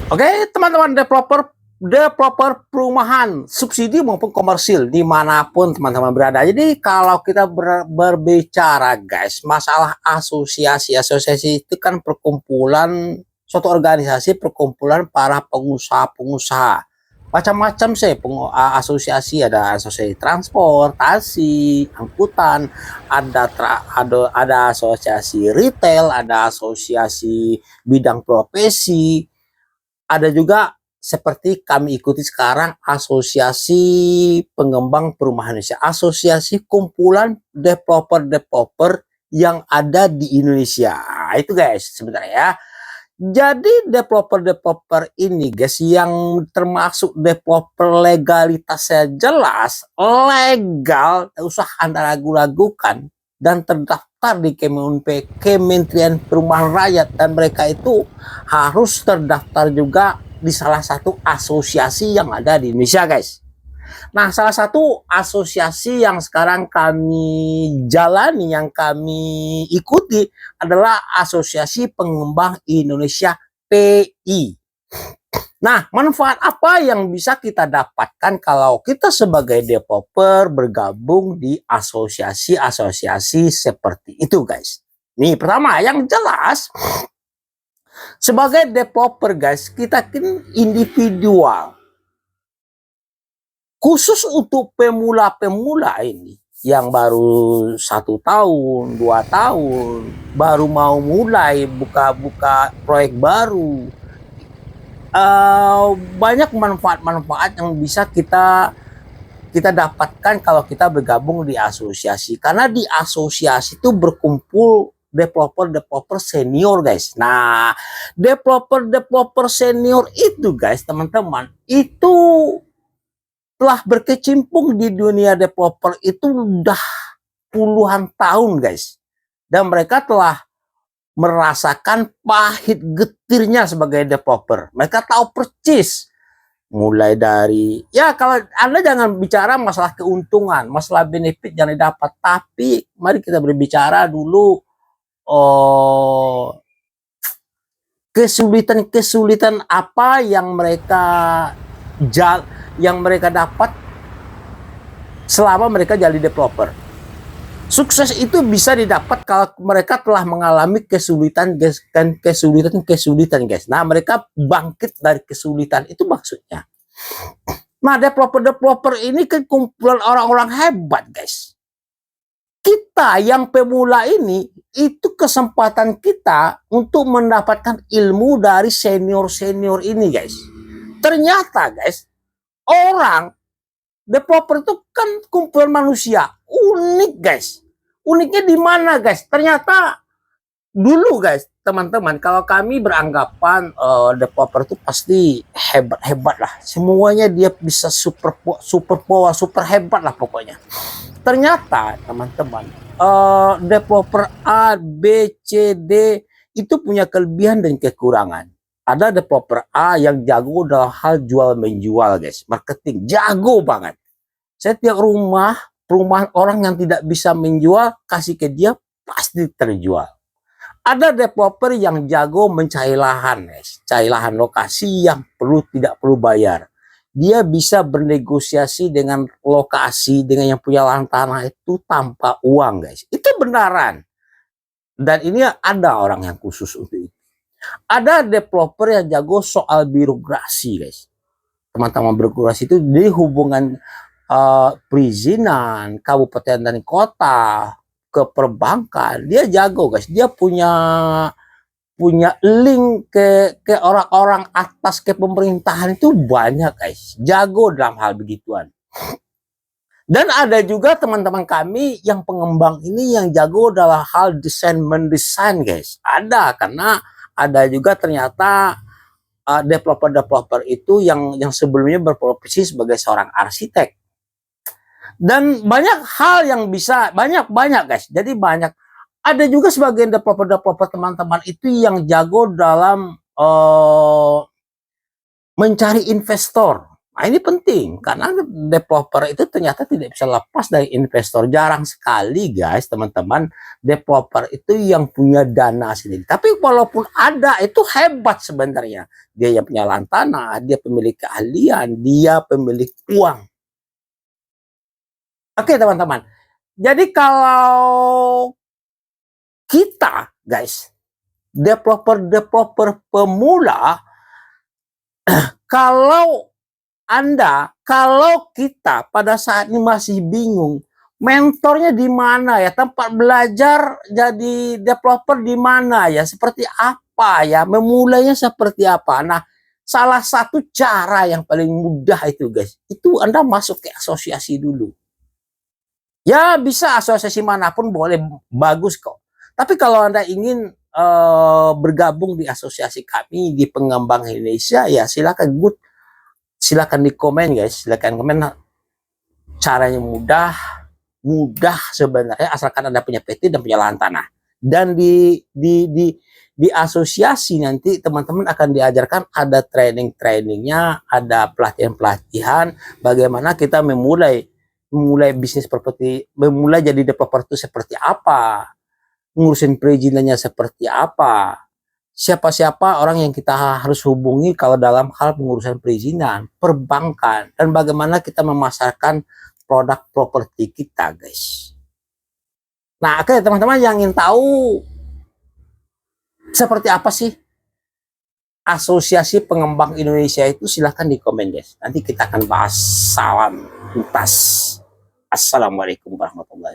Oke, teman-teman developer perumahan subsidi maupun komersil dimanapun teman-teman berada. Jadi kalau kita berbicara guys, masalah asosiasi itu kan perkumpulan suatu organisasi perkumpulan para pengusaha-pengusaha. Macam-macam sih asosiasi, ada asosiasi transportasi, angkutan, ada asosiasi retail, ada asosiasi bidang profesi, ada juga seperti kami ikuti sekarang asosiasi pengembang perumahan Indonesia, asosiasi kumpulan developer-developer yang ada di Indonesia. Itu guys sebenarnya ya. Jadi developer-developer ini guys yang termasuk developer legalitasnya jelas, legal, tak usah Anda ragu-ragukan, dan terdaftar di Kementerian Perumahan Rakyat, dan mereka itu harus terdaftar juga di salah satu asosiasi yang ada di Indonesia guys. Nah, salah satu asosiasi yang sekarang kami jalani, yang kami ikuti adalah Asosiasi Pengembang Indonesia PI. Nah, manfaat apa yang bisa kita dapatkan kalau kita sebagai developer bergabung di asosiasi-asosiasi seperti itu, guys? Nih, pertama, yang jelas, sebagai developer, guys, kita kan individual. Khusus untuk pemula-pemula ini, yang baru 1 tahun, 2 tahun, baru mau mulai buka-buka proyek baru, banyak manfaat-manfaat yang bisa kita dapatkan kalau kita bergabung di asosiasi. Karena di asosiasi itu berkumpul developer senior guys. Nah, developer senior itu guys, teman-teman, itu telah berkecimpung di dunia developer itu udah puluhan tahun guys. Dan mereka telah merasakan pahit getirnya sebagai developer. Mereka tahu percis, mulai dari, ya kalau Anda jangan bicara masalah keuntungan, masalah benefit yang didapat, tapi mari kita berbicara dulu kesulitan apa yang mereka dapat selama mereka jadi developer. Sukses itu bisa didapat kalau mereka telah mengalami kesulitan guys. Nah, mereka bangkit dari kesulitan, itu maksudnya. Nah, developer ini kan kumpulan orang-orang hebat guys. Kita yang pemula ini, itu kesempatan kita untuk mendapatkan ilmu dari senior-senior ini guys. Ternyata guys, orang developer itu kan kumpulan manusia unik guys. Uniknya di mana guys? Ternyata dulu guys, teman-teman, kalau kami beranggapan developer itu pasti hebat lah. Semuanya dia bisa super power, super hebat lah pokoknya. Ternyata teman-teman, developer A, B, C, D itu punya kelebihan dan kekurangan. Ada developer A yang jago dalam hal jual menjual guys, marketing, jago banget. Setiap perumahan orang yang tidak bisa menjual, kasih ke dia pasti terjual. Ada developer yang jago mencari lahan guys, cari lahan lokasi yang tidak perlu bayar. Dia bisa bernegosiasi dengan lokasi, dengan yang punya lahan tanah itu tanpa uang guys. Itu benaran. Dan ini ada orang yang khusus untuk itu. Ada developer yang jago soal birokrasi guys. Teman-teman, birokrasi itu di hubungan perizinan, kabupaten dan kota, ke perbankan. Dia jago guys. Dia punya link ke orang-orang atas, ke pemerintahan itu banyak guys. Jago dalam hal begituan. Dan ada juga teman-teman kami yang pengembang ini yang jago dalam hal mendesain guys. Ada, karena ada juga ternyata developer itu yang sebelumnya berprofesi sebagai seorang arsitek. Dan banyak hal yang bisa, banyak guys. Jadi banyak. Ada juga sebagian developer teman-teman itu yang jago dalam mencari investor. Nah, ini penting karena developer itu ternyata tidak bisa lepas dari investor. Jarang sekali guys, teman-teman, developer itu yang punya dana sendiri. Tapi walaupun ada, itu hebat sebenarnya. Dia yang punya lahan tanah, dia pemilik keahlian, dia pemilik uang. Oke teman-teman, jadi kalau kita guys, developer pemula, kalau kita pada saat ini masih bingung, mentornya di mana ya, tempat belajar jadi developer di mana ya, seperti apa ya, memulainya seperti apa. Nah, salah satu cara yang paling mudah itu guys, itu Anda masuk ke asosiasi dulu. Ya bisa asosiasi manapun boleh, bagus kok. Tapi kalau Anda ingin bergabung di asosiasi kami di Pengembang Indonesia, ya silakan silakan di komen guys, silakan komen. Caranya mudah sebenarnya, asalkan Anda punya PT dan punya lahan tanah. Dan di asosiasi nanti teman-teman akan diajarkan, ada training-trainingnya, ada pelatihan-pelatihan bagaimana kita memulai bisnis properti, memulai jadi developer itu seperti apa, ngurusin perizinannya seperti apa, siapa-siapa orang yang kita harus hubungi kalau dalam hal pengurusan perizinan, perbankan, dan bagaimana kita memasarkan produk properti kita guys. Nah oke teman-teman, yang ingin tahu seperti apa sih Asosiasi Pengembang Indonesia itu, silahkan di komen guys. Nanti kita akan bahas. Salam tuntas. Assalamualaikum warahmatullahi wabarakatuh.